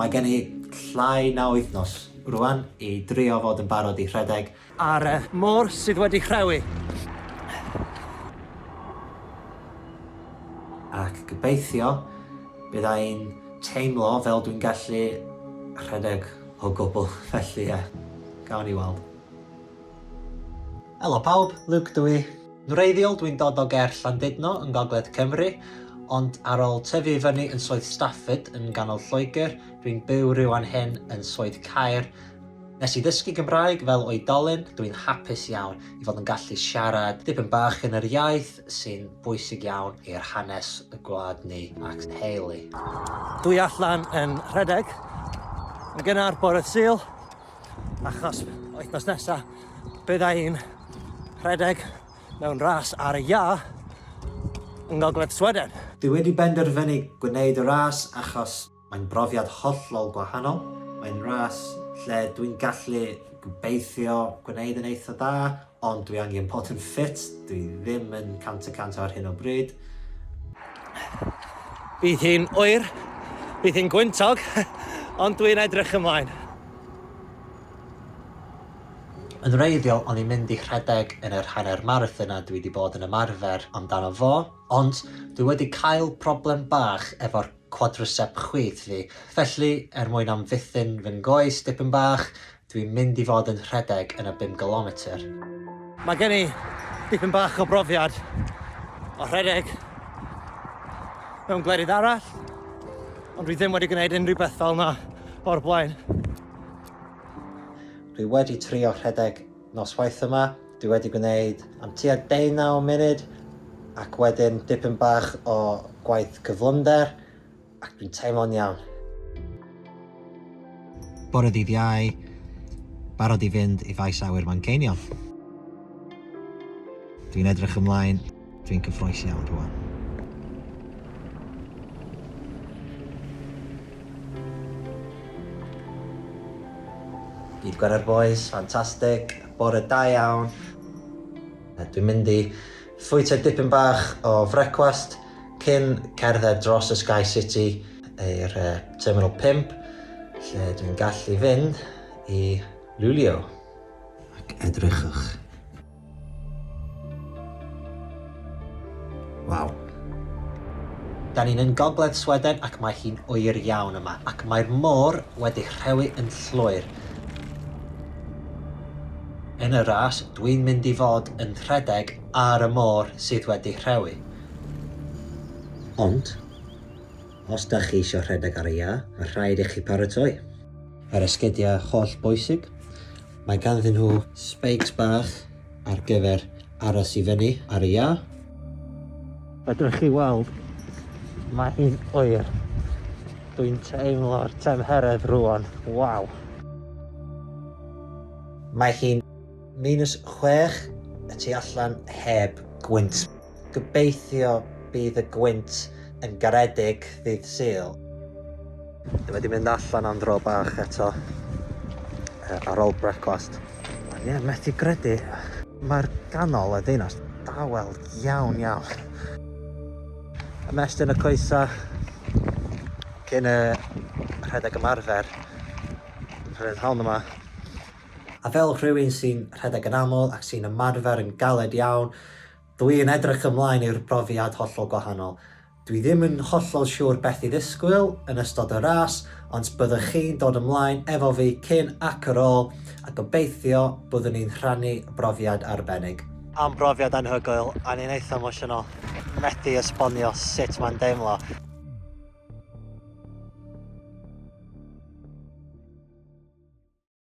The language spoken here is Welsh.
Mae gen i llai na wythnos rwan i drio fod yn barod i rhedeg ar y môr sydd wedi rhewi. Ac gobeithio bydda i'n teimlo fel dwi'n gallu rhedeg o gwbl, felly gawn ni weld. Helo pawb, Luke dwi. Yn wreiddiol dwi'n dod o ger Llandudno yn Gogledd Cymru, ond ar ôl tyfu fyny yn Swydd Stafford yn ganol Lloegr, dwi'n byw rŵan hyn yn Swydd Caer. Nes i ddysgu Cymraeg fel oedolyn, dwi'n hapus iawn i fod yn gallu siarad dipyn bach yn yr iaith sy'n bwysig iawn i'r hanes y gwlad ni ac teulu. Dwi allan yn rhedeg yn gynnar bore Sul, achos wythnos nesaf bydda i'n rhedeg mewn ras ar y iâ yn Gogledd Sweden. Dwi wedi benderfynu gwneud y ras achos mae'n brofiad hollol gwahanol. Mae'n ras lle dwi'n gallu gobeithio gwneud yn eitha dda, ond dwi angen bod yn ffit. Dwi ddim yn 100% ar hyn o bryd. Bydd hi'n oer, bydd hi'n gwyntog, ond dwi'n edrych ymlaen. Yn wreiddiol, o'n i'n mynd i rhedeg yn yr hanner marathon a dwi wedi bod yn ymarfer amdano fo, ond dwi wedi cael problem bach efo'r quadricep chwith fi. Felly, mwyn amddiffyn fy'n goes dipyn bach, dwi'n mynd i fod yn rhedeg yn y 5 kilometr. Mae gen i dipyn bach o brofiad o rhedeg mewn glerydd arall, ond dwi ddim wedi gwneud unrhyw beth fel yna o'r blaen. Dwi wedi trio rhedeg noswaith yma. Dwi wedi gwneud am tua 19 munud ac wedyn dipyn bach o gwaith cyflymder ac dwi'n teimlo'n iawn. Bore dydd Iau, barod i fynd i faes awyr Manceinion. Dwi'n edrych ymlaen, dwi'n cyffroes iawn rwan. Gyd Gwener boys, ffantastig, bore da iawn. Dwi'n mynd i ffwytio dipyn bach o frecwast cyn cerdded dros y Sky City i'r Terminal 5, lle dwi'n gallu fynd i Lwlio. Ac edrychwch. Waw. Da ni'n yn Gogledd Sweden ac mae hi'n oer iawn yma, ac mae'r môr wedi rhewi yn llwyr. Yn y ras, dwi'n mynd i fod yn rhedeg ar y môr sydd wedi rhewi. Ond, os da chi eisiau rhedeg ar y iâ, mae rhaid i chi baratoi. Yr esgidiau holl bwysig, mae ganddyn nhw speics bach ar gyfer aros i fyny ar y iâ. Fedrwch chi weld, mae hi'n oer. Dwi'n teimlo'r temheredd rwan. Waw. Mae hi'n -6 y tu allan heb gwynt. Gobeithio bydd y gwynt yn garedig ddydd Sul. Dwi wedi mynd allan am dro bach eto ar ôl brecwast. Ie, methu gredu, mae'r ganol y ddinas dawel iawn iawn. Ymestyn y coesa cyn y rhedeg ymarfer yn rhyddhawn yma. A fel rhywun sy'n rhedeg yn aml ac sy'n ymarfer yn galed iawn, dwi'n edrych ymlaen i'r brofiad hollol gwahanol. Dwi ddim yn hollol siŵr beth i ddisgwyl yn ystod y ras, ond byddwch chi'n dod ymlaen efo fi cyn ac ar ôl, a gobeithio byddwn ni'n rhannu brofiad arbennig. Am brofiad anhygoel, a ni'n eitha emosiynol. Methu esbonio sut mae'n deimlo.